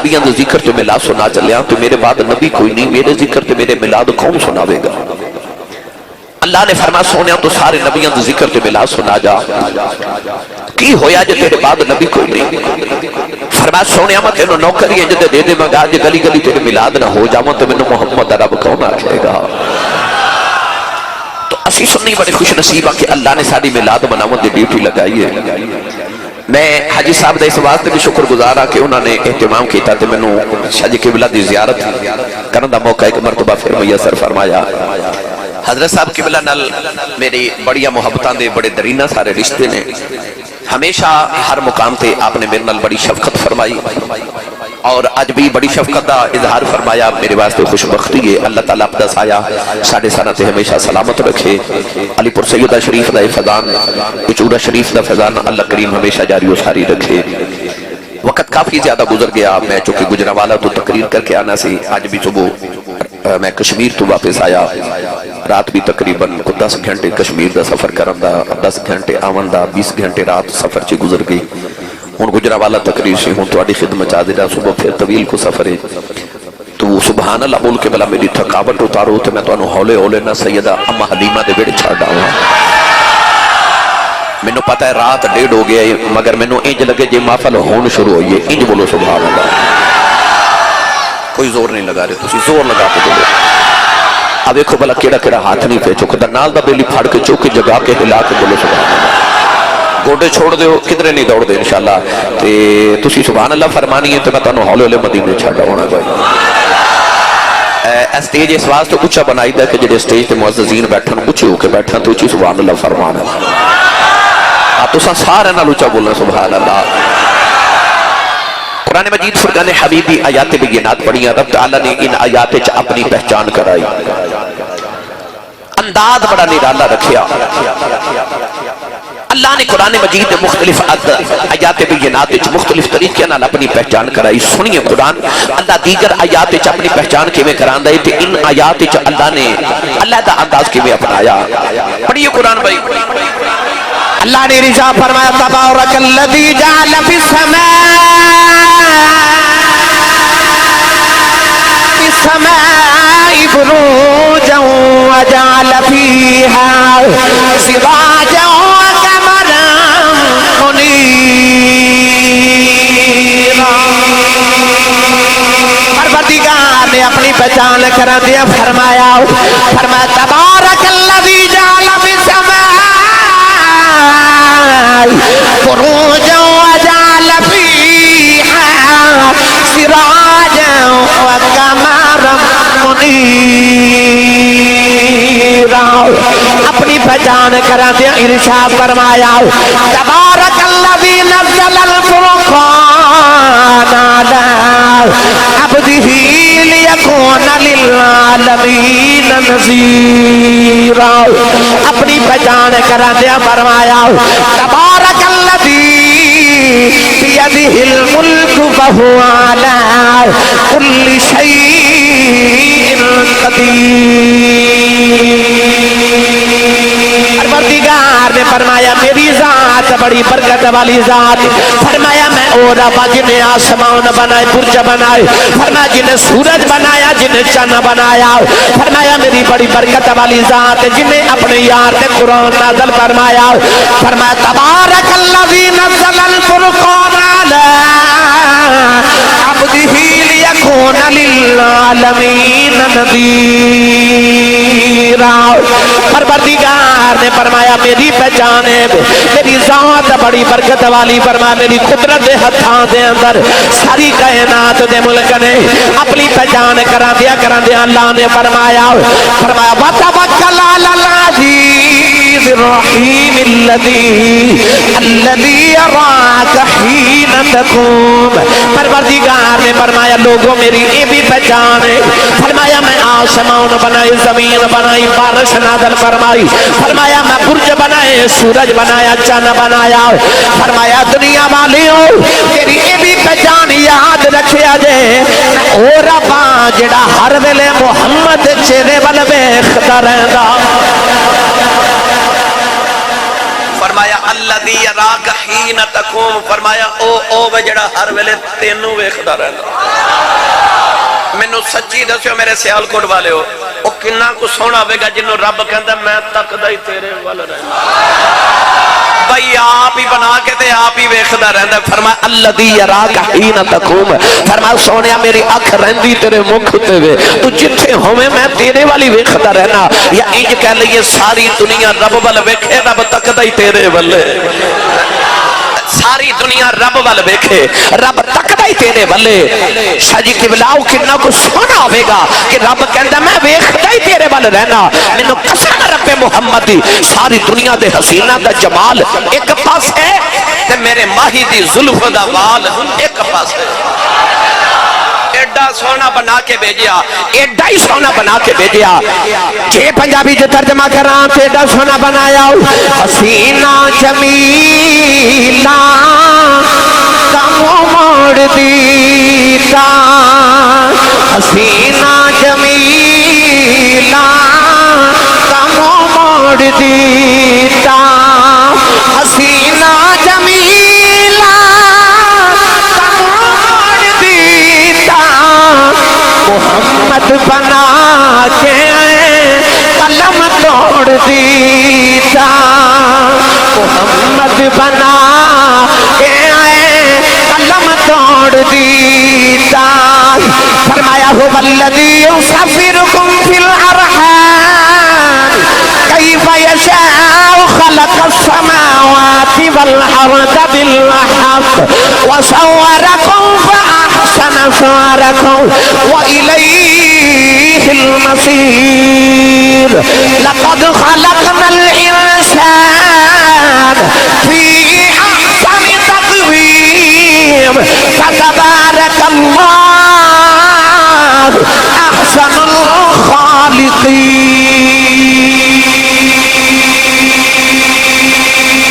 نبیاں دے ذکر تو ملاد سنا چلیا تو میرے بعد نبی کوئی نہیں، میرے ذکر تو میرے ملاد کون سناوے گا؟ اللہ نے فرمایا سونے تو سارے نبیاں دے ذکر تو ملاد سنا جا، کی ہویا جو تیرے بعد نبی کوئی نہیں؟ فرمایا سونے میں تینوں نوکری ہے جدے دے دے مگا جے گلی گلی تیرے ملاد نہ ہو جاواں تو مینوں محمد رب کون آکھے گا؟ تو اسی سنی بڑے خوش نصیب کہ اللہ نے ساری ملاد مناون دی ڈیوٹی لگائی ہے۔ میں حاجی صاحب دا اس واسطے بھی شکر گزار ہاں کہ انہوں نے اہتمام کیتا تے مینوں شاہ جی قبلہ دی زیارت کرن دا موقع ایک مرتبہ پھر میسر فرمایا۔ حضرت صاحب قبلہ نال میری بڑیا محبتاں دے بڑے درینہ سارے رشتے نے، ہمیشہ ہر مقام تے آپ نے میرے نال بڑی شفقت فرمائی اور آج بھی بڑی شفقت دا اظہار فرمایا۔ میرے واسطے خوش بختی ہے، اللہ تعالیٰ اپنا سایہ ساڑھے سانہ تے ہمیشہ سلامت رکھے۔ علی پور سیدہ شریف دا فیضان، اچورہ شریف دا فیضان اللہ کریم ہمیشہ جاری و ساری رکھے۔ وقت کافی زیادہ گزر گیا، میں چونکہ گجرانوالہ تو تقریر کر کے آنا سی، آج بھی صبح میں کشمیر تو واپس آیا، رات بھی تقریباً 10 گھنٹے کشمیر دا سفر کرن دا، 10 گھنٹے آون دا، 20 گھنٹے رات سفر چی گزر گئی۔ ہن گجرانوالہ تقریر سے ہوں تواڈی خدمت چاہ دے رہا، صبح پھر طویل کو سفر ہے تو سبحان اللہ بول کے بلا میری تھکاوٹ اتارو تو میں تانوں ہولے ہولے نہ سیدہ اما حلیمہ دے ویڑے چھڈ آواں۔ مینوں پتہ ہے رات 1:30 ہو گیا ہے، مگر مینوں انج لگے جے محفل ہون شروع ہوئی ہے، انج بولو سبحان اللہ۔ کوئی زور نہیں لگا رہے، تسی زور لگا کے بولو۔ اب دیکھو بلا کیڑا کیڑا ہاتھ نہیں پہ چکتا، نال دا بیلی پھاڑ کے چوک کے جگا کے ہلا کے بولو سبحان اللہ۔ گوڑے چھوڑ دیو، کدھرے نہیں دوڑ دے انشاءاللہ۔ تسی سبحان اللہ فرمانی ہے تو میں تانوں ہولے ہولے مدینے چھڈا ہونا کوئی۔ اسٹیج اس واسطے اونچا بنائی دا کہ جڑے اسٹیج تے معززین بیٹھن اونچے ہو کے بیٹھن تو اونچی سبحان اللہ فرمان ہے۔ تساں سارے نال اونچا بولنا سبحان اللہ۔ قرآن مجید فرقان حمیدی آیات بینات پڑھی ہیں، رب تعالیٰ نے ان آیات چ اپنی پہچان کرائی، انداز بڑا نرالا رکھیا۔ اللہ نے قرآن مجید میں مختلف آیات بینات چ مختلف طریقے نال اپنی پہچان کرائی۔ سنیے قرآن اللہ دیگر آیات چ اپنی پہچان کیویں کراندا ہے تے ان آیات چ اللہ نے اللہ دا انداز کیویں اپنایا۔ پڑھیے قرآن بھائی۔ اللہ نے رضا فرمایا تبارک الذی جعل فی السماء بروجا وجعل فیہا سراجا وقمرا منیرا۔ پروردگار نے اپنی پہچان کرا دیا، فرمایا تبارک الذی جعل فی السماء بروجا وجعل فیہا سراجا وقمرا منیرا۔ اپنی پہچان کرا دیا، ارشاد فرمایا تبارک الذی نزل الفرقان علی عبدہ لیکون للعالمین نذیرا۔ اپنی پہچان کرا دیا، فرمایا تبارک الذی بیدہ الملک وہو علی کل شیء قدیر۔ پروردگار نے فرمایا میری ذات بڑی برکت والی ذات، فرمایا میں اور رب جن نے آسمان بنائے، برج بنائے، فرمایا جن نے سورج بنایا، جن نے چاند بنایا، فرمایا میری بڑی برکت والی ذات جن نے اپنے یار نے قرآن نازل فرمایا۔ فرمایا تبارک الذی نزل الفرقان علی عبدہ لیکون للعالمین نذیرا۔ پروردگار نے فرمایا میری پہچان ہے، میری ذات بڑی برکت والی، فرمایا میری قدرت دے ہتھاں دے اندر ساری کائنات دے ملک نے اپنی پہچان کرا دیا اللہ نے فرمایا وَتَوَكَّلْ عَلَى الْعَزِيزِ الرَّحِيمِ الَّذِي يَرَاكَ حِينَ تَقُومُ۔ پروردگار نے فرمایا لوگوں میری یہ بھی پہچان ہے، فرمایا میں آسمان بنائی، زمین بنائی، بارش نازل فرمائی، فرمایا میں برج بنائے، سورج بنایا، چاند بنایا، فرمایا دنیا والیوں میری یہ بھی پہچان یاد رکھیا جے او ربا جڑا ہر ویلے محمد چہرے ول ویکھدا رہندا۔ فرمایا الذی یراک حین تقوم، فرمایا او جڑا ہر ویلے تینوں ویکھدا رہندا۔ مینوں سچی دسیو میرے سیالکوٹ والے ہو، او کنا کو سونا ہوے گا جنوں رب کہندا میں تکدا ہی تیرے ول رہنا، بھائی آپ ہی بنا کے تے آپ ہی ویکھدا رہندا۔ فرمایا الذی یراک حین تقوم، فرمایا سونیا میری اکھ رہندی تیرے مکھ تے وے، تو جتھے ہوویں میں تیرے والی ویکھدا رہنا، یا انج کہہ لئیے ساری دنیا رب ول ویکھے رب تکدا ہی تیرے ول، ساری دنیا رب وال ویکھے رب تکدا ہی تیرے والے۔ شاہ جی قبلہ کنا کو سونا ہوئے گا کہ رب کہندا میں ویکھدا ہی تیرے وال رہنا، مینوں قسم رب محمد دی ساری دنیا دے حسینہ دا جمال ایک پاس ہے تے میرے ماہی دی زلف دا وال ایک پاس ہے۔ ایڈا سونا بنا کے بھیجیا، ایڈا ہی سونا بنا کے بھیجیا، جے پنجابی جو ترجمہ کران تے ایڈا سونا بنایا، حسینہ جمیلہ کمو موڑ دیتا، حسینہ جمیلہ کمو موڑ دیتا، حسینہ جمیلہ محمد بنا کے قلم توڑ دیتا، محمد بنا کے قلم توڑ دیتا۔ فرمایا هو الذی یصورکم فی الارحام کیف یشاء خلق السماوات والارض بالحق وصورکم فأحسن صورکم وإلیہ المصیر۔ لقد خلقنا الانسان فی احسن تقویم فتبارک اللہ احسن الخالقین۔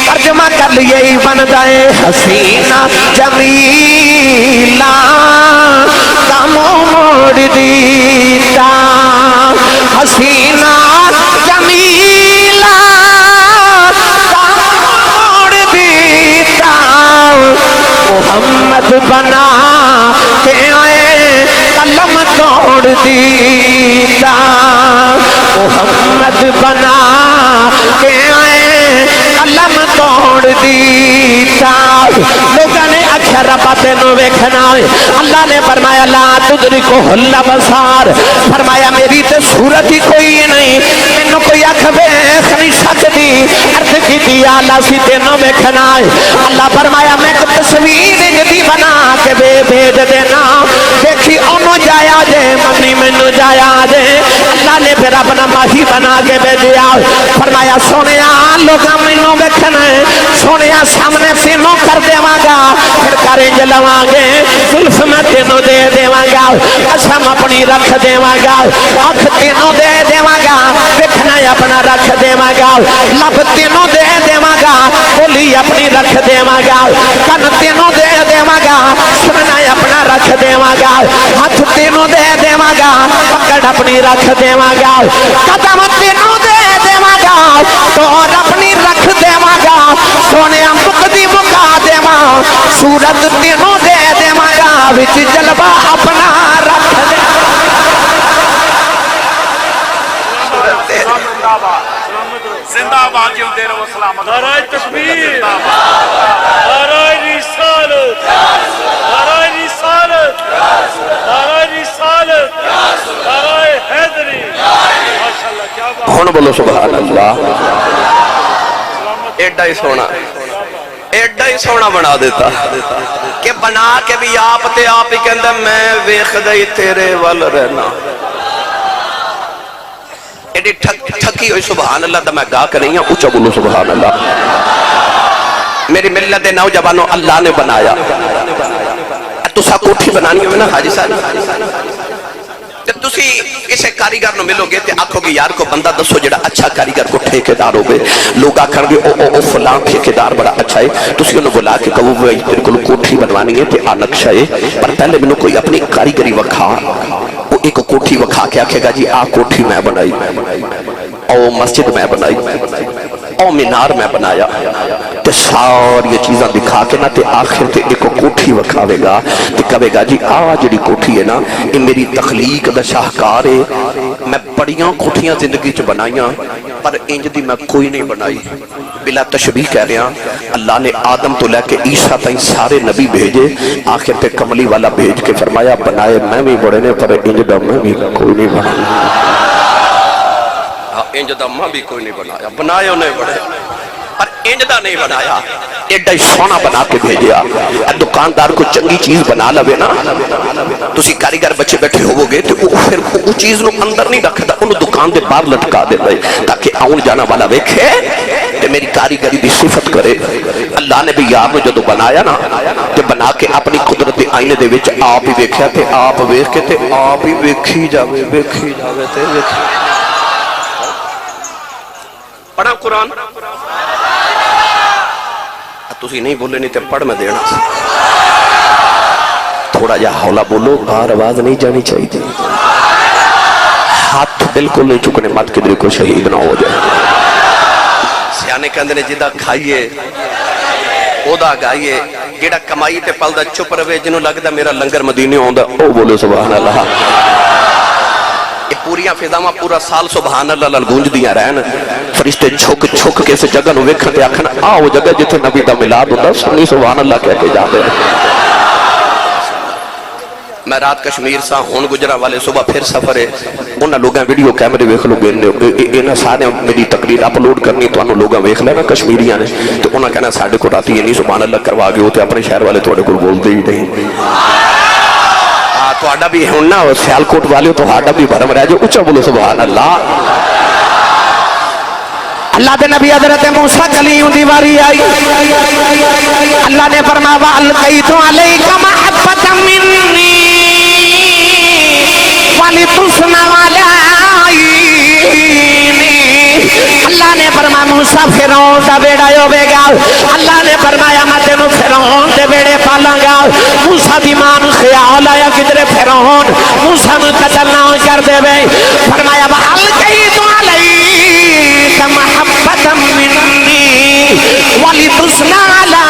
ترجمہ کر لیے ہی بن جائے حسینہ جمیلہ کمو موڑ دیتا، حسینہ جمیلہ کمو موڑ دیتا، محمد بنا کے قلم توڑ دیتا، محمد بنا کے قلم توڑ دیتا۔ لوگوں نے اچھا ربا تینوں ویکھنا ہے، اللہ نے فرمایا لا تدرکو الابصار، فرمایا میری تے صورت ہی کوئی نہیں، مینوں کوئی اکھ ویکھ نہیں سکتی، عرض کیتی یا اللہ سی تینوں ویکھنا ہے۔ اللہ فرمایا میں ایک تصویر جدی بنا کے بھیج دینا، دیکھی انہوں جایا جے منی مینوں جایا جے۔ اللہ نے پھر اپنا ماہی بنا کے بھیجیا، فرمایا سونیا لوگاں مینوں ویکھنا ہے، سونیا سامنے تینوں کر دیواں گا، پھر کریں جلواں گے، زلف میں تینوں دے دیواں گا، قسم اپنی رکھ دیواں گا، آنکھ تینوں دے دیواں گا، ویکھنا اپنا رکھ دیواں گا، لب تینوں دے دیواں گا، بولی اپنی رکھ دیواں گا، کن تینوں دے دیواں گا، سننا اپنا رکھ دیواں گا، ہاتھ تینوں دے دیواں گا، پکڑ اپنی رکھ دیواں گا، قدم تینوں دے دیواں گا، توڑ اپنی رکھ دیواں گا، سونے مقدی مکا دیواں، صورت تینوں دے دیواں گا، وچ جلوہ اپنا رکھ دیواں گا۔ زندہ باد جیوندے رہو سلامت، نعرہ تکبیر، نعرہ رسالت، نعرہ رسالت، نعرہ رسالت، نعرہ حیدری، ماشاءاللہ کیا بات۔ کون بولو سبحان اللہ۔ ایڈا ہی سونا، ایڈا ہی سونا بنا دیتا کہ بنا کے بھی آپ تے آپ ہی کہندہ میں ویکھدا ہی تیرے وال رہنا۔ ایڈی ٹھکی ہوئی سبحان اللہ دا میں گا کر رہی ہوں، اونچا بولو سبحان اللہ۔ میری ملت نوجوانوں اللہ نے بنایا، تسا کوٹھی بنانی ہوئے نا حاجی صاحب، جب تسی کسے کاریگر نو ملو گے تے آکھو گے یار کو بندہ دسو جڑا اچھا کاریگر کو ٹھیکیدار ہوگے، لوگ آکھر گے او فلاں ٹھیکیدار بڑا اچھا ہے، تسی انہوں بلا کے کہو بھائی تیرے کو کوٹھی بنوانی ہے تے آ نقشہ ہے، پر پہلے میں نے کوئی اپنی کاریگری وکھا، وہ ایک کوٹھی وکھا کے آکھے گا جی آ کوٹھی میں بنائی، او مسجد میں بنائی، او مینار میں بنایا تے ساری چیزاں دکھا کے نا تے آخر تے ایک کوٹھی وکھاوے گا تے کہے گا جی جڑی کوٹھی ہے نا یہ میری تخلیق دا شاہکار ہے. میں بڑیاں کوٹھیاں زندگی چ بنائیاں پر انج دی میں کوئی نہیں بنائی. بلا تشبیہ کہہ رہا اللہ نے آدم تو لے کے عیسیٰ تائیں سارے نبی بھیجے آخر تے کملی والا بھیج کے فرمایا بنائے میں بھی بڑے نے پر انج دا میں بھی کوئی نہیں بنایا. انج دا میں بھی کوئی نہیں بنایا. بنائے انہیں بڑے پر انج دا نہیں بنایا. ایڈا سونا بنا کے بھیجیا. دکاندار کو چنگی چیز بنا لوے نا تسی کاریگر بچے بیٹھے ہوو گے تو پھر وہ چیز نو اندر نہیں رکھدا انہوں دکان دے باہر لٹکا دے تاکہ آن جانا والا ویکھے تے میری کاریگری دی صفت کرے. اللہ نے بھی یار نو جدو بنایا نا تے بنا کے اپنی قدرت دے آئینے دے وچ آپ ہی ویکھیا تے آپ ویکھ کے تے آپ ہی ویکھی جاوے تے ویکھی. پڑھا قرآن تسی نہیں بولے نہیں تے پڑھ میں دینا. تھوڑا جا ہولا بولو باہر آواز نہیں جانی چاہیے. ہاتھ بالکل نہیں چکنے مت کدھر کو شہید نہ ہو جائے. سیانے کہندے نے جدا کھائیے اودا گائیے جیڑا کمائی تے پلدا چپ رہے جنوں لگدا میرا لنگر مدینے ہوندا او بولو سبحان اللہ. پوریاں فضاواں پورا سال سبحان اللہ لال گونج دیاں رہن. فرشتے چھک چھک کے اس جگہ نو ویکھن تے آکھن آ وہ جگہ جتھے نبی دا میلاد ہوندا سنی سبحان اللہ کہہ کے جاندے. میں رات کشمیر سا ہون گجرا والے صبح پھر سفر ہے انہاں لوگاں ویڈیو کیمرے ویکھ لو گے انہاں سارے میری تقریر اپلوڈ کرنی تانوں لوگاں ویکھ لینا کشمیریاں نے تو انہاں کہنا ساڈے کو راتی یہ نہیں سبحان اللہ کروا گئے تے اپنے شہر والے تواڈے کول بولدے ہی نہیں. تو بھی ہونا سیالکوٹ والے تو ہاڈا بھی بھرم رہ جو اچھا بولو سبحان اللہ. اللہ دے نبی حضرت موسیٰ کلیم دی واری آئی اللہ نے فرمایا وَأَلْقَيْتُ عَلَيْكَ مَحَبَّةً مِّنِّي وَلِتُصْنَعَ عَلَىٰ عَيْنِي. اللہ نے فرمایا موسیٰ فرعون دا بیڑا ہوے گا. اللہ نے فرمایا میں تینوں فرعون دے بیڑے پالاں گا. موسیٰ دی ماں نوں خیال آیا کدھر فرعون موسیٰ نوں قتل نہ کر دے. فرمایا وَأَلْقَيْتُ عَلَيْكَ مَحَبَّةً مِّنِّي وَلِتُصْنَعَ عَلَىٰ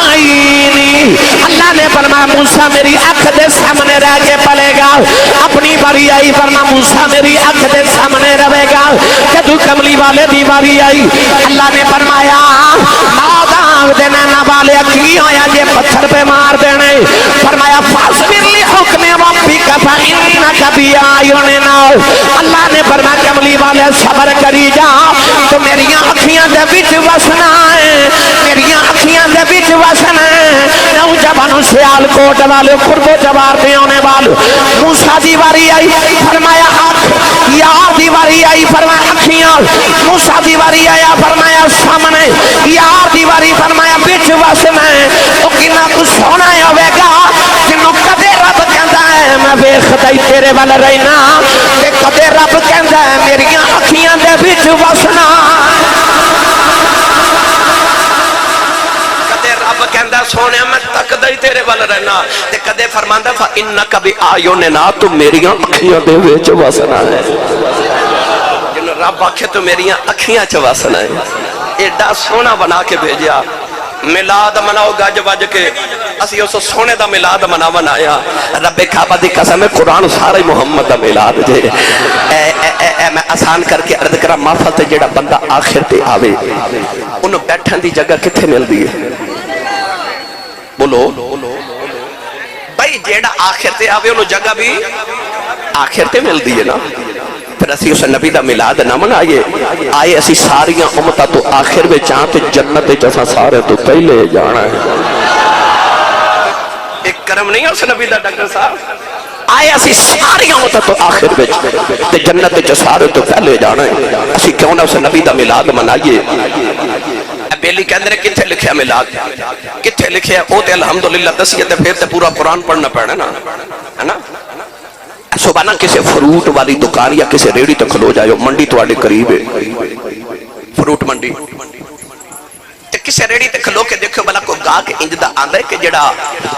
عَيْنِي. اللہ نے فرمایا موسیٰ میری آنکھ دے سامنے رہ کے پلے گا. اپنی باری آئی فرمایا موسیٰ میری آنکھ دے سامنے رہے گا. جدو کملی والے دی باری آئی اللہ نے فرمایا آدم دے نانا والے کی ہویا جے پتھر پہ مار دینے. فرمایا فاصبر لحکم ربک فإنک بأعیوننا. اللہ نے فرمایا کملی والے صبر کری جا تو میری اکھیاں دے وچ وسنا ہے میری اکھیاں دے وچ وسنا ہے. نوجوانوں سیالکوٹ والے قرب و جوار دے آنے والے موسیٰ دی واری آئی فرمایا آنکھ یار دی واری آئی فرمایا اکھیاں. موسیٰ دی واری آیا فرمایا سامنے یار دی واری فرمایا بچ وسنا ہے. تو کنا تو سونا ہوے گا جنوں کدے رب کہندا ہے میں ویکھدا ہی تیرے ول رہنا تے کدے رب کہندا ہے میری اکھیاں دے وچ وسنا. کدے رب کہندا سونے میں تکدا ہی تیرے ول رہنا تے کدے فرماندا فإنک بأعیوننا تو میری اکھیاں دے وچ وسنا ہے. رب آکھے تو میری اکھیاں چ وسنا ہے. ایڈا سونا بنا کے بھیجیا. میلاد مناؤ گج وج کے اسی اس سونے دا میلاد منا بنایا. رب کعبہ دی قسم قرآن سارے محمد دا میلاد جے. میں آسان کر کے عرض کرا محفل تے جیڑا بندہ آخر تے آوے انہوں بیٹھن دی جگہ کتھے مل دی ہے بولو بھائی جیڑا آخر تے آوے انہوں جگہ بھی آخر تے مل دی ہے نا. پھر اسی اس نبی دا میلاد نہ منائیے آئے اسی ساریاں امتہ تو آخر میں چاہتے جنت جیسا سارے تو پہلے جانا ہے. ایک کرم نہیں ہے اس نبی دا ڈاکٹر صاحب آئے اسی ساریاں امتہ تو آخر میں تے جنت جیسا سارے تو پہلے جانا ہے. اسی کیوں نہ اس نبی دا میلاد منائیے. بیلی کے اندر کتھے لکھیا میلاد کتھے لکھیا او تے الحمدللہ دسیت پھر تے پورا قرآن پڑھنا پڑنا نا ہے نا. صبح نہ کسی فروٹ والی دکان یا کسی ریڑی تک کھلو جائے منڈی تو آڑے قریب ہے فروٹ منڈی کسی ریڑی تک کھلو کے دیکھو بلا کو گا کے انجدہ آندہ ہے کہ جڑا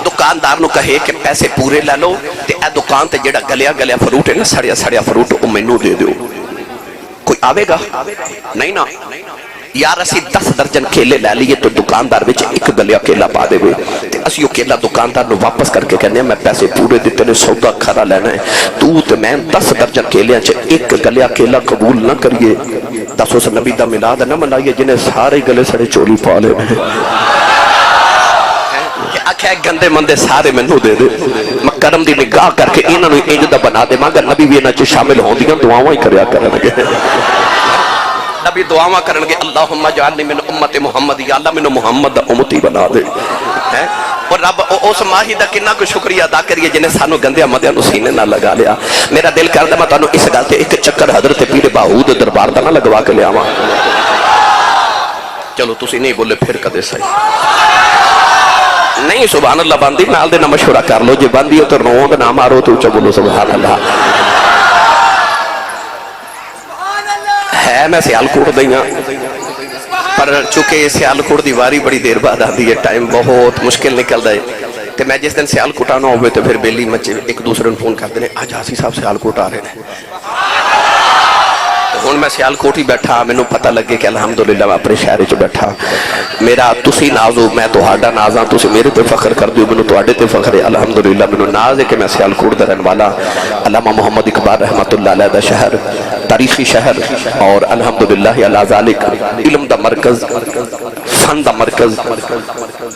دکاندار نو کہے کہ پیسے پورے لے لو تے اے دکان تے جڑا گلیا گلیا فروٹ ہے نا سڑیا سڑیا فروٹ او مینو دے دیو. کوئی آوے گا نہیں نا یار اسی 10 درجن کیلے لے لیے تو دکاندار وچ ایک گلیا کیلا پا دے تے اسی وہ کیلا دکاندار نو واپس کر کے کہنے میں پیسے پورے دیتے نے سودا کھرا لینا ہے تو تے میں 10 درجن کیلیاں چ ایک گلیا کیلا قبول نہ کریے دس اس نبی دا میلاد نہ منائیے جنہیں سارے گلے سڑے چوری پا لے آکھے گندے مندے سارے مینوں دے دے میں کرم دی نگاہ کر کے انہاں نو انج دا بنا دے مگر نبی بھی انہاں چ شامل ہوندیاں دعاواں ہی کریا کرنگے نبی دعاواں کرنگے اللہم اجعلنی من امت محمد یا اللہ مینوں محمد دا امتی بنا دے اور رب اس ماہی دا کنا کو شکریہ ادا کریے جنہیں سانو گندے مدیاں نو سینے نہ لگا لیا میرا دل کردا میں تانوں اس گل تے ایک چکر حضرت پیر باہود دربار دا نہ لگوا کے لیاواں چلو تسی نہیں بولے پھر کدے صحیح نہیں سبحان اللہ باندھی نال دے نہ مشورہ کر لو جے باندھی ہو تو روند نہ مارو تو اچھا بولو سبحان اللہ ہے میں سیالکوٹ دیاں پر چونکہ سیالکوٹ دی واری بڑی دیر بعد آدھی ہے ٹائم بہت مشکل نکل دے تو میں جس دن سیالکوٹ آنا ہوئے تو پھر بیلی مچے ایک دوسرے نے فون کر دینے آج آسی صاحب سیالکوٹ آ رہے ہیں ہون میں سیالکوٹ ہی بیٹھا میں نو پتہ لگے کہ الحمدللہ میں اپنے شہر چ بیٹھا میرا تسی نازو میں توہاڈا نازاں تسی میرے تے فخر کر دیو میں تواڈے تے فخر ہے الحمدللہ میں ناز ہے کہ میں سیالکوٹ دا رہن والا علامہ محمد اقبال رحمت اللہ علیہ دا شہر تاریخی شہر اور الحمدللہ علی ذالک علم دا مرکز فن دا مرکز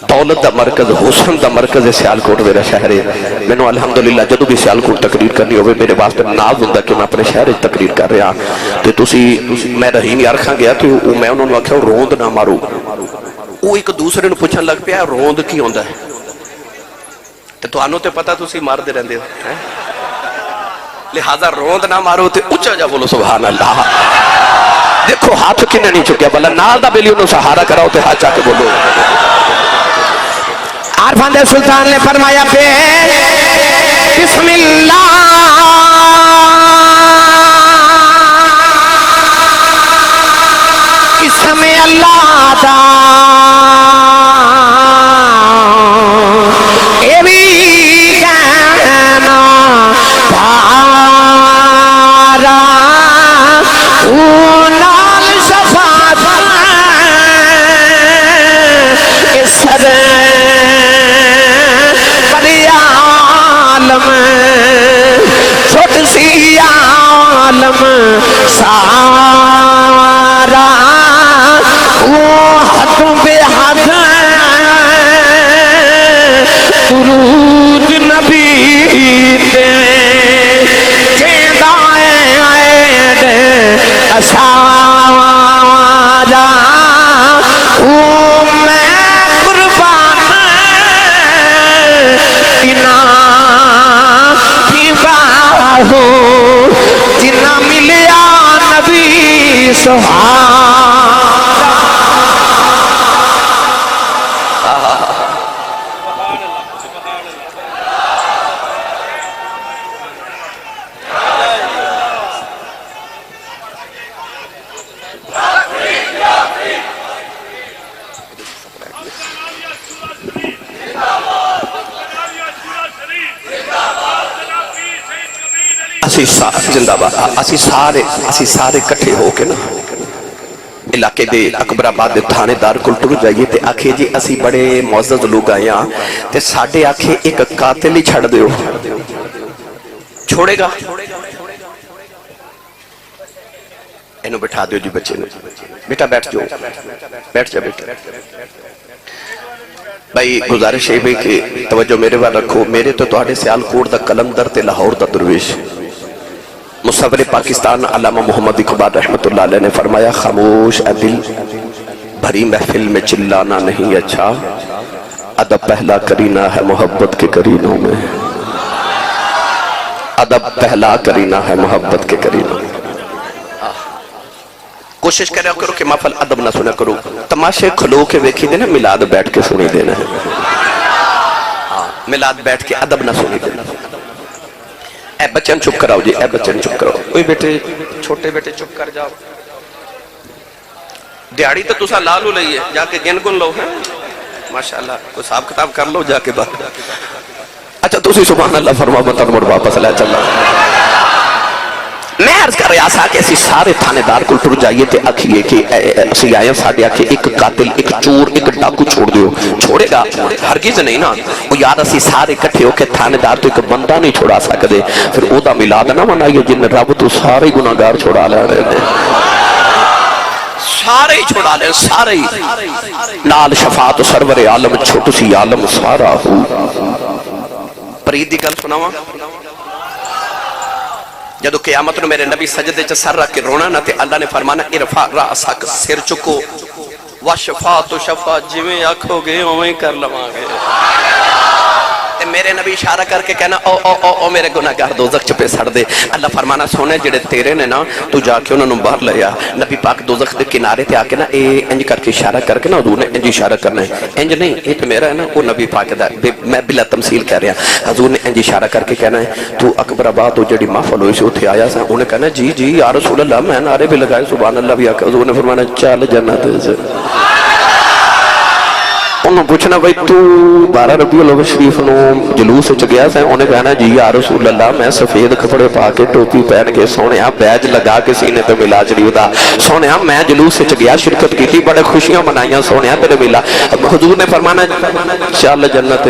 دولت دا مرکز حسن دا مرکز سیالکوٹ میرا شہر ہے میں نو الحمدللہ جدو بھی سیالکوٹ تقریر کرنی ہوئے میرے واسطے ناز ہوندا کہ میں اپنے شہر تقریر کر رہا تے تسی میں رحیم یار کھاں گیا تو میں انہوں نے آکھیا روند نہ مارو وہ ایک دوسرے نے پوچھن لگ پیا روند کی ہوندا ہے تے تانوں تے پتہ تسی مار دے رہندے ہو لہذا روند نہ مارو تے اونچا جا بولو سبحان اللہ دیکھو ہاتھ کنے نہیں چکیا بلا نال دا بیلی انہوں سہارا کراؤ تے ہاتھ چا کے بولو عارفان دے سلطان نے فرمایا پھر بسم اللہ اسم اللہ دا اے بھی کہنا پارا اونال شفاعت اس سر بڑی عالم چھوٹ سی عالم سارا وہ حد بے حد درود نبی تے چیندہ ایڈ اسارا وہ میں قربان انا کی باہو جنا ملیا نبی سبحان زندہ باد اسی سارے کٹھے ہو کے نا علاقے دے اکبر آباد دے تھانے دار کل ٹر جائیے تے آکھے جی اسی بڑے معزز لوگ آئے ہاں تے ساڑھے آکھے ایک قاتل ہی چھڑ دیو چھوڑے گا اینو بٹھا دیو جی بچے نے بیٹا بیٹھ جو بیٹھ جا بیٹا بھائی گزارش ہے کہ توجہ میرے بار رکھو میرے تو توڑے سیالکوٹ دا کلندر تے لاہور دا درویش مصور پاکستان علامہ محمد اقبال رحمت اللہ علیہ نے فرمایا خاموش اے دل بھری محفل میں چلانا نہیں اچھا ادب پہلا کرینہ ہے محبت کے کرینوں میں ادب پہلا کرینہ ہے محبت کے کرینوں میں کوشش کر رہا کرو کہ محفل ادب نہ سنا کرو تماشے کھلو کے ویکھی دینا ملاد بیٹھ کے سنی دینا ہے ملاد بیٹھ کے ادب نہ سنی دینا اے بچن چپ کراؤ جی اے بچن چپ کراؤ کوئی بیٹے چھوٹے بیٹے چپ کر جاؤ دیاڑی تو تسا لالو لئیے جا کے گن گن لو ہیں ماشاءاللہ کوئی صاحب کتاب کر لو جا کے بعد اچھا تسی سبحان اللہ فرما مطلب مڑ واپس لے چلا میں عرض کر رہا اسا کہ اسی سارے تھانےدار کو ٹر جائیے تے آکھیے کہ اسی آئے ساڈے آکھے ایک قاتل ایک چور ایک ڈاکو چھوڑ دیو، چھوڑے گا ہرگز نہیں نا وہ یار اسی سارے کٹھے ہو کے تھانےدار تو ایک بندہ نہیں چھوڑا سکدے پھر او دا میلاد نہ منائیے جن رب تو سارے گناہگار چھوڑا لے رہے ہیں سارے ہی چھوڑا لیں سارے ہی نال شفاعت سرور عالم چھوٹ سی عالم سارا ہو پرید دی گل سناواں جدو قیامت نو میرے نبی سجدے چ سر رکھ کے رونا نہ تے اللہ نے فرمانا ارفع راسک سر چکو وشفاعت شفاعت جویں آکھو گے اوویں کر لواں گے تے میرے نبی اشارہ کر کے کہنا او او او, او میرے گناہگار دوزخ چ پہ سڑ دے اللہ فرمانا سونے جڑے تیرے نے نا تو جا کے انہاں نوں باہر لے آ نبی پاک دوزخ دے کنارے تے آ کے نا اے انج کر کے اشارہ کر کے نا حضور نے انج اشارہ کرنا ہے انج نہیں اے تے میرا ہے نا وہ نبی پاک دا میں بلا تمثیل کہہ رہا حضور نے انج اشارہ کر کے کہنا ہے تو اکبر آباد تو جڑی محفل ہوئی سی اوتھے آیا سا انہوں نے کہنا جی جی یا رسول اللہ میں نعرے بھی لگائے سبحان اللہ بھی آکھا حضور نے فرمانا چل جنت سے انہوں پوچھنا بھائی تو 12 ربیع الاول شریف نو جلوس چ گیا سا انہیں کہنا جی یا رسول اللہ میں سفید کپڑے پا کے ٹوپی پہن کے سونیا بیج لگا کے سینے تے ملا شریف دا سونیا میں جلوس چ گیا شرکت کی تھی بڑے خوشیاں منائیاں سونیا تیرے ملا حضور نے فرمانا چل جنت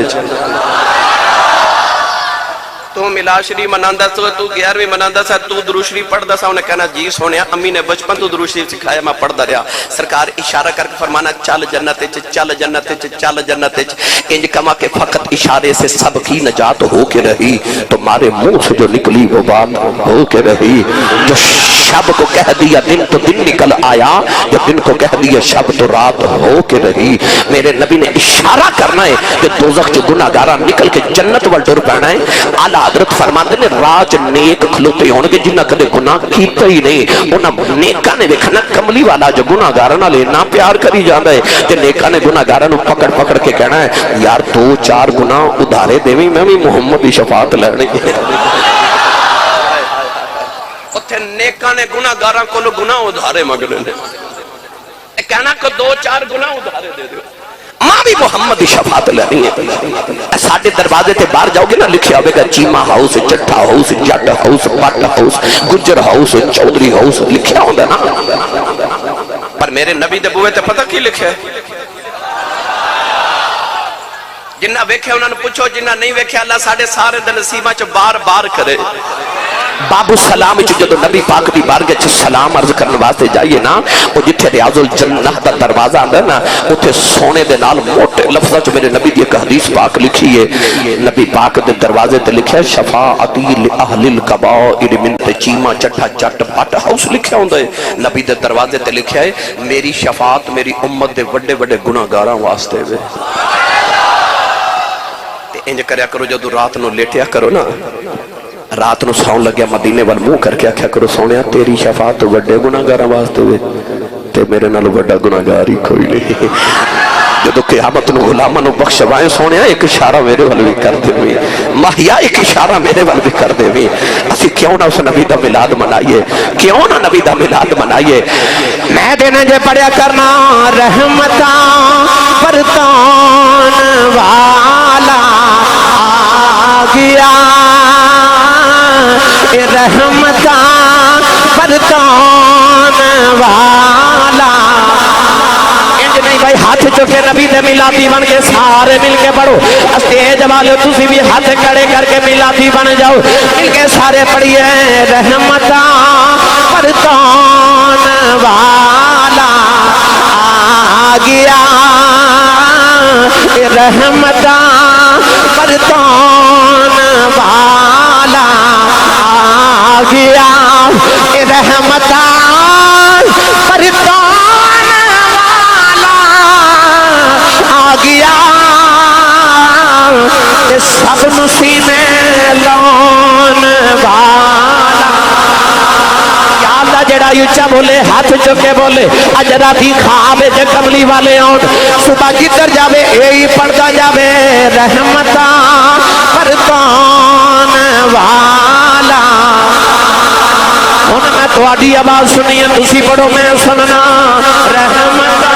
تو ملا شریف مناندا سا تو 11ویں مناندا سا تو درود شریف پڑھدا سا انہیں کہنا جی سونیا امی نے بچپن تو درود شریف سکھایا میں پڑھدا رہا سرکار اشارہ کر کے فرمانا چل جنت وچ چل جنت وچ چل جنت وچ انج کما کہ فقط اشارے سے سب کی نجات ہو کے رہی تمہارے منہ سے جو نکلی وہ بات ہو کے رہی جو شب کو کہہ دیا دن تو دن نکل آیا جو دن کو کہہ دیا شب تو رات ہو کے رہی میرے نبی نے اشارہ کرنا ہے کہ دوزخ جو گناہگاراں نکل کے جنت ول ٹر پینا ہے اعلی حضرت فرماتے نے راج نیک کھلوتے ہون گے جنہاں کدے گناہ کیتا ہی نہیں انہاں نیکاں نے ویکھنا کملی والا جو گناہگاراں نال اتنا پیار کری جاندا ہے تے نیکاں نے گناہگاراں نوں پکڑ پکڑ کے کہنا ہے یار 2-4 گناہ ادھارے دیویں میں بھی محمد دی شفاعت لینی ہے اوتھے نیکاں نے گناہگاراں کولوں گناہ ادھارے منگنے نے کہنا کہ 2-4 گناہ ادھارے دے دیو ماں بھی محمد شفاعت لینی ہے ساڑھے دروازے تے باہر جاؤ گے نا لکھیا ہوئے گا چیمہ ہاؤس چٹھا ہاؤس جٹ ہاؤس پٹ ہاؤس گجر ہاؤس چودری ہاؤس لکھیا ہوندہ نا پر میرے نبی دے بوئے تے پتہ کی لکھیا ہے جنہ ویکھے انہوں نے پوچھو جنہ نہیں ویکھے اللہ ساڑھے سارے دے نصیبہ چ بار بار کرے باب السلام جدو نبی پاک دی بارگاہ چ سلام عرض کرنے واسطے جائیے نا وہ جتھے ریاض الجنہ دا دروازہ آندا نا اوتھے سونے دے نال موٹے لفظاں چ میرے نبی دی ایک حدیث پاک لکھی ہے نبی پاک دے دروازے تے لکھیا ہے شفاعتی لاہل الکبائر من چیما چٹھا چٹ پٹ ہاؤس لکھیا ہوندا ہے نبی دے دروازے تے لکھیا ہے میری شفاعت میری امت دے بڑے بڑے گناہگاراں واسطے وے تے انج کریا کرو جدو رات نو لیٹیا کرو نا رات نو ساؤں لگیا مدینے وال منہ کر کے آکھیا کرو سونیا تیری شفاعت تو بڑے گناہگاراں واسطے ہوئے تے میرے نالوں بڑا گناہگار ہی کوئی نہیں جدو قیامت نو غلاماں نو بخشوائیں سونیا ایک اشارہ میرے وال بھی کر دے وی ماہیا ایک اشارہ میرے وال بھی کر دے وی اسی کیوں نہ اس نبی دا میلاد منائیے کیوں نہ نبی دا میلاد منائیے میں دینے جے پڑھیا کرنا رحمتاں برتان والا آ گیا رحمتاں برتان والا انج نہیں بھائی ہاتھ چکے نبی دے میلادی بن کے سارے مل کے پڑھو اسٹیج والے تسی بھی ہاتھ کھڑے کر کے میلادی بن جاؤ مل کے سارے پڑھیے رحمتاں برتان والا آ گیا رحمتاں برتان والا آ گیا رحمتاں برتان والا آ گیا سب نسینے لون والا یا اللہ جڑا یوچا بولے ہاتھ چکے بولے اجرا بھی خوابے جے کملی والے آن صبح جدر جاوے یہی پڑھتا جاوے رحمتاں برتان والا ہن میں تہاڈی آواز سنی ہے تسی پڑھو میں سننا رحمتاں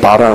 12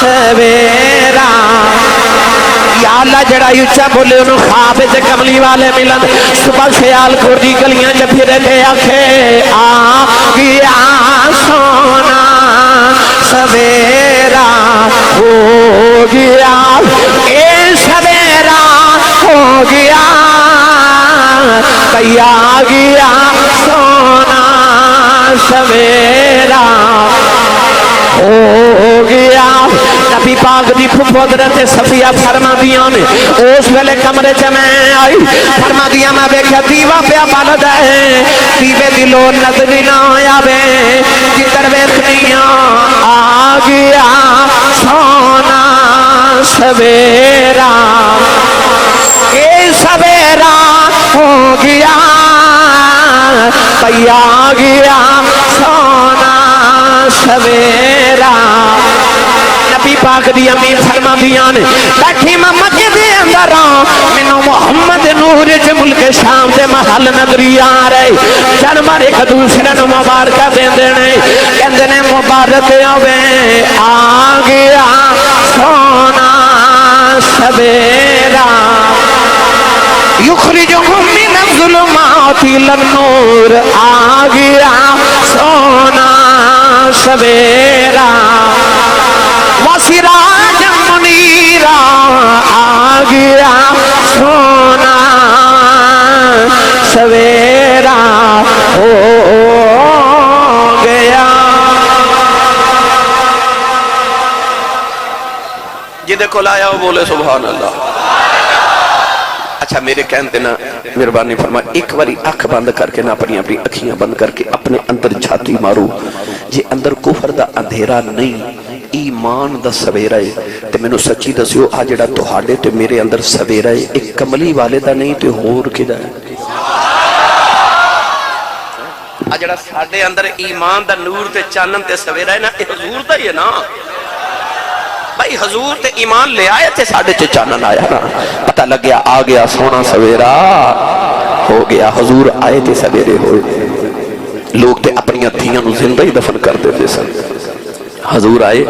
سویرا یا اللہ جڑا اچا بولے انہوں خواب چ کملی والے ملن صبح خیال کھوڑی گلیاں چ پھرے تے آکھے آ گیا سونا سویرا ہو گیا اے سویرا ہو گیا کیا گیا سونا سویرا ہو گیا نبی پاک دی حضرت صفیہ فرما دیاں نے اس ویلے کمرے چ میں آئی فرما دیاں میں دیکھا دیوا پیا بلد ہے دیوے دلو نظر نہ آوے جدھر ویکھنیاں آ گیا سونا سویرا اے سویرا ہو گیا پیا گیا سونا سویرا نبی پاک دی امی فرما دیاں نے بیٹھی میں مسجد دے اندر مینوں محمد نور چ ملک شام دے محل نظری آ رہے جانور ایک دوسرے نوں مبارکاں دیندے نے کہندے نے مبارک ہوے آ گیا سونا سویرا یخرجہم من الظلمات الی النور آ گیا سونا سویرا وسراج منیرا آ گیا سونا سویرا ہو گیا جدے کو لایا وہ بولے سبحان اللہ. اچھا میرے کہنے نا مہربانی فرما ایک باری اکھ بند کر کے نہ اپنی اپنی اکھیاں بند کر کے اپنے اندر جھاتی مارو جے اندر کفر دا اندھیرا نہیں ایمان دا سویرا ہے تے میں نو سچی دسیو آ جڑا تہاڈے تے میرے اندر سویرا ہے ایک کملی والے دا نہیں تے ہور کدا ہے آ جڑا ساڈے اندر ایمان دا نور تے چانن تے سویرا ہے نا اے حضور دا ہی ہے نا بھائی حضور تے ایمان لے آئے تھے ساڑھے چے چانن آیا نا پتہ لگ گیا آ گیا سونا سویرا ہو گیا حضور آئے تھے سویرے ہوئے لوگ تے اپنی دھیاں نو زندہ ہی دفن کر دیتے سن حضور آئے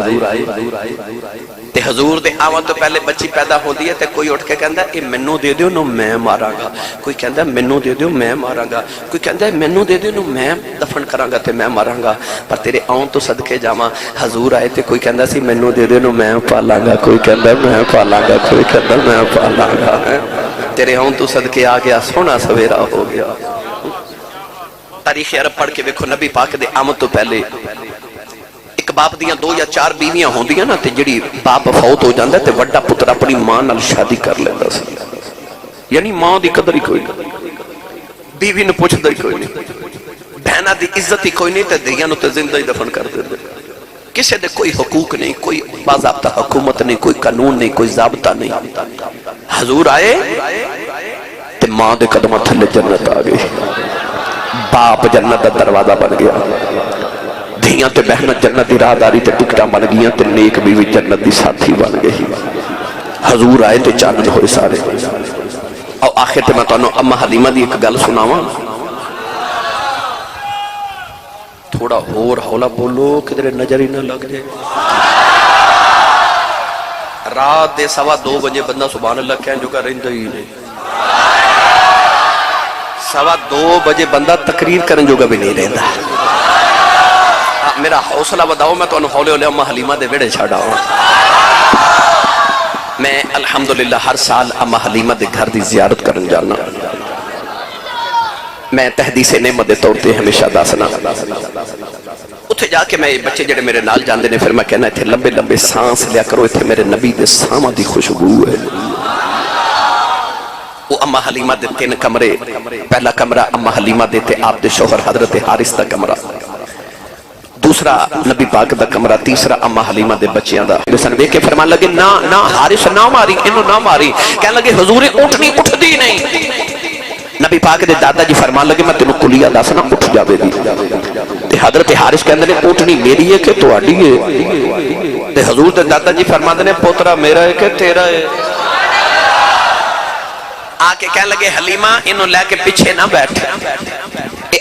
تے حضور دے آوان تو پہلے بچی پیدا ہو دی ہے تے کوئی اٹھ کے کہندہ ہے منو دے دیو نو میں مارا گا کوئی کہندہ ہے منو دے دیو میں مارا گا کوئی کہندہ ہے منو دے دیو نو میں دفن کرا گا تے میں مارا گا پر تیرے آن تو صدقے جاما حضور آئے تے کوئی کہندہ سی منو دے دیو نو میں پالا گا کوئی کہندہ ہے میں پالا گا کوئی کہندہ ہے میں پالا گا تیرے آن تو صدقے آ گیا سونا سویرا ہو گیا. تاریخ عرب پڑھ کے دیکھو نبی پاک دے آمد تو پہلے باپ دیاں 2 یا 4 بیویاں ہوندیاں نا تے جڑی باپ فوت ہو جاندا تے وڈا پتر اپنی ماں نال شادی کر لیندا سی یعنی ماں دی قدر ہی کوئی نہیں بیوی نو پوچھدا ہی کوئی نہیں بہنا دی عزت ہی کوئی نہیں تے دیاں نو تے زندہ ہی دفن کر دیندے کسے دے کوئی حقوق نہیں کوئی باضابطہ حکومت نہیں کوئی قانون نہیں کوئی ضابطہ نہیں. حضور آئے تے ماں دے قدماں تھلے جنت آ گئی باپ جنت دا دروازہ بن گیا دھیاں تے بہنت جنت دی راہ داری تے ٹکٹا بن گیاں تے نیک بیوی جنت دی ساتھی بن گئی. حضور آئے تے چانن ہوئے سارے. اور آخر تے میں تانوں اما حلیمہ دی ایک گل سناواں تھوڑا ہور ہولا بولو کدھر نظر ہی نہ لگ جائے. رات دے 2:15 بجے بندہ سبحان اللہ کہن جو کا رہندا ہی نہیں 2:15 بجے بندہ تقریر کرن جو کا بھی نہیں رہندا. میرا حوصلہ بداؤ میں تو انہوں ہولے ہولے اما حلیمہ دے ویڑے چھاڑا ہوں. میں الحمدللہ ہر سال اما حلیمہ دے گھر دی زیارت کرن جانا میں تحدیث نعمت دے طور تے ہمیشہ داسنا اتھے جا کے میں بچے جڑے میرے نال جاندے نے پھر میں کہنا اتھے لمبے لمبے سانس لیا کرو اتھے میرے نبی دے سامہ دی خوشبو ہے. وہ اما حلیمہ دے 3 کمرے پہلا کمرہ اما حلیمہ دے تے آپ دے شوہر حضرت حارث دا کمرہ دوسرا نبی پاک دا کمرہ تیسرا اما حلیمہ دے بچیاں دا. لسن بے کے فرمان لگے نا حارث نہ ماری انہوں نہ ماری کہنے لگے حضور اٹھنی اٹھ دی نہیں. نبی پاک دے دادا جی فرمان لگے میں تینوں کلیہ داسنا اٹھ جاوے دی تے حضرت حارث کہنے لگے اٹھنی میری ہے کہ تو آڈی ہے تے حضور دے دادا جی فرمان لگے پوترا میرا ہے کہ تیرا ہے. آکے کہنے لگے حلیمہ انہوں لے کے پیچھے نہ بیٹھ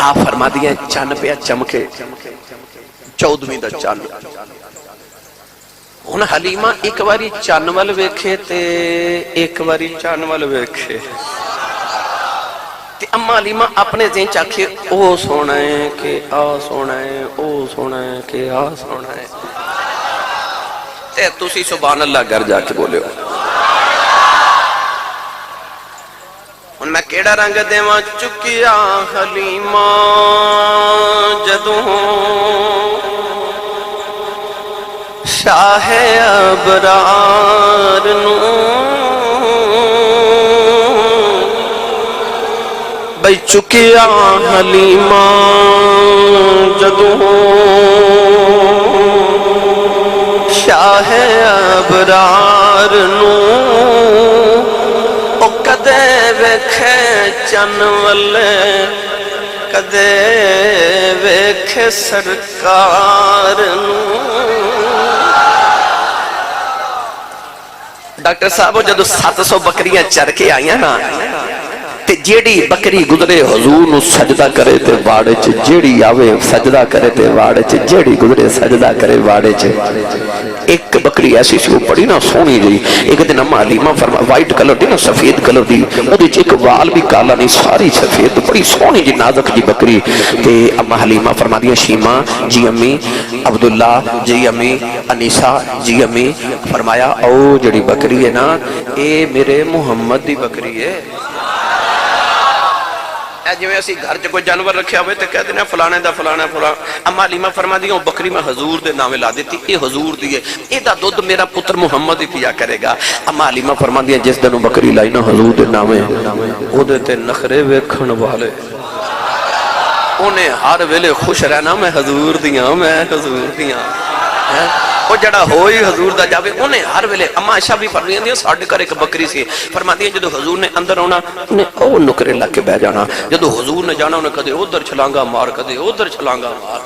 آپ فرما دیا چن پیا چمکے 14ویں دا چن ہن حلیمہ ایک باری چن ول ویکھے تے ایک باری چن ول ویکھے تے اما حلیمہ اپنے ذہن چاکھے او سونا ہے کہ آ سونا ہے او سونا ہے کہ آ سونا ہے تے تسی سبحان اللہ گھر جا کے بولے ہو ان میں کیڑا رنگ دیواں چکیا حلیمہ جدوں شاہ ابرار نو بھئی چکیا حلیمہ جدوں شاہ ابرار نو او کدے ویکھے چن والے کدے ویکھے سرکار نو ڈاکٹر صاحب جدو 700 بکریاں چر کے آئیاں نا تے جیڑی بکری گزرے حضور نو سجدہ کرے تے واڑے چ جیڑی آوے سجدہ کرے تے واڑے چ جیڑی گزرے سجدہ کرے واڑے چ ایک بکری ایسی سی وہ بڑی نا سونی جی ایک دن اما حلیمہ فرما وائٹ کلر دی نا سفید کلر دی او دی ایک وال بھی کالا نہیں ساری سفید بڑی سونی جی نازک جی بکری تے اما حلیمہ فرما دیا شیمہ جی امی عبداللہ جی امی انیسہ جی امی فرمایا او جڑی بکری ہے نا اے میرے محمد دی بکری ہے جو اسی گھر چ کوئی جانور رکھیا ہوئے تے کہتے ہیں فلانے دا فلانا فلاں اما حلیمہ فرما دی بکری میں حضور دے نامے لا دیتی اے حضور دی ہے اے دا دودھ میرا پتر محمد ہی پیا کرے گا اما حلیمہ فرما دی جس دن بکری لائی نا حضور دے نامے او دے تے نخرے ویکھن والے انہیں ہر ویلے خوش رہنا میں حضور دیاں میں حضور دیاں وہ جڑا ہوئی حضور دا جاوے انہیں ہر ویلے اما عائشہ بھی فرمائیں دیا ساڑھے کر ایک بکری سی فرماتی ہیں جدو حضور نے اندر ہونا انہیں او نکرے لگ کے بہ جانا جدو حضور نے جانا انہیں کدے ادھر چھلانگا مار کدے ادھر چھلانگا مار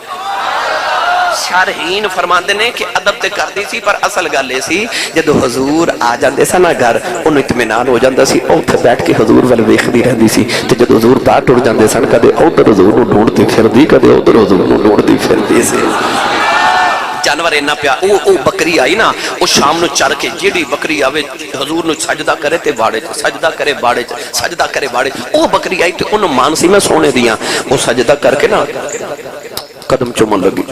شارحین فرماندے نے کہ ادب تے کر دی سی پر اصل گالے سی جدو حضور آ جاندے سا نا گھر انہوں اطمینان ہو جاندہ سی او تھے بیٹھ کے حضور والے ویخ دی رہ دی سی تے جدو حضور باہر ٹوڑ جاندے سن کدے ادھر حضور نو ڈھونڈ دی پھر دی کدے ادھر حضور نو ڈھونڈ دی پھر دی سی جانور اینا پیا او بکری آئی نا او شام نو چر کے جیڑی بکری آوے حضور نو سجدہ کرے تے باڑے سجدہ کرے باڑے سجدہ کرے باڑے او بکری آئی تے انہوں مانسی میں سونے دیاں او سجدہ کر کے نا قدم چومن لگی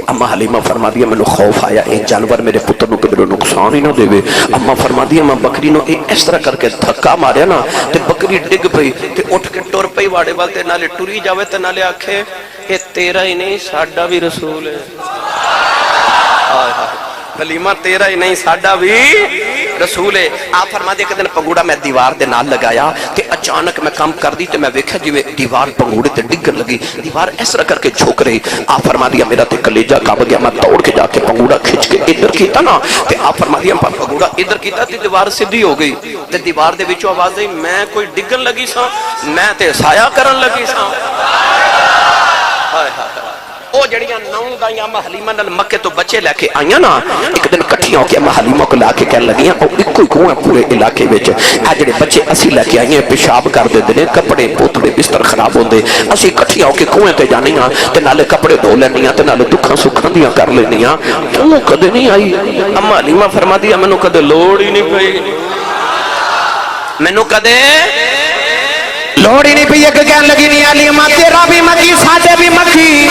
اما حلیمہ فرما دیا میں نو خوف آیا ایک جانور میرے پتر نو کبھی نقصان ہی نہ دے وے اما فرما دیا میں بکری نو اس طرح کر کے دھکا ماریا نا تے بکری ڈگ پئی تے اٹھ کے ٹر پئی واڑے والے نالے ٹری جاوے تے نالے آکھے اے تیرا ہی نہیں ساڈا بھی رسول ہے حلیمہ تیرا ہی نہیں ساڈا بھی رسول ہے آپ فرما دے کہ دن پنگوڑا میں دیوار دے نال لگایا کہ اچانک میں کام کر دی تو میں ویکھا جی دیوار پنگوڑے تے ڈگر لگی دیوار اس طرح کر کے جھوک رہی آپ فرما دیا میرا تے کلیجہ کعب گیا میں دوڑ کے جا کے پنگوڑا کھچ کے ادھر کیتا نا تے آپ فرما دیا پنگوڑا ادھر کیتا تے دیوار سدھی ہو گئی تے دیوار دے وچوں آواز آئی میں کوئی ڈگن لگی سا میں تے سایہ کرن لگی سا ہائے ہائے او جڑیاں نو دائیاں اما حلیمہ نال مکے تو بچے لے کے آئیاں نا ایک دن کٹھیاں ہو کے اما حلیمہ کو لا کے کہنے لگیاں او ایک کوئی پورے علاقے وچ اے جڑے بچے اسی لے کے آئیے پیشاب کر دے نے کپڑے پوتڑے بستر خراب ہوندے اسی کٹھیاں ہو کے کنویں تے جانیاں تے نالے کپڑے دھو لینیاں تے نالے دکھاں سکھاں دیاں کر لینیاں تو کدے نہیں آئی اما حلیمہ فرما دیا مینوں کدے لوڑ ہی نہیں پئی مینوں کدے لوڑ ہی نہیں پئی ایک کہنے لگی نہیں حلیمہ تیرا بھی مکی ساڈے بھی مکی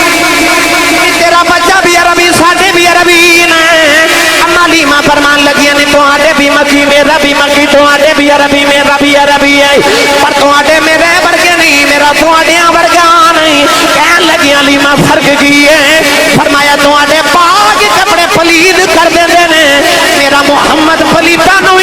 تیرا بچہ بھی عربی ساڈے بھی عربی اما حلیمہ فرمان لگی نہیں تو آڈے بھی مکی میرا بھی مکی تو آڈے بھی عربی میرا بھی عربی ہے پر تو آڈے میرے ورگے نہیں میرا تو آڈیاں ورگا نہیں کہنے لگی حلیمہ فرق کی ہے فرمایا تو آڈے پاک کپڑے پلید کر دے نے میرا محمد پلیدہ نو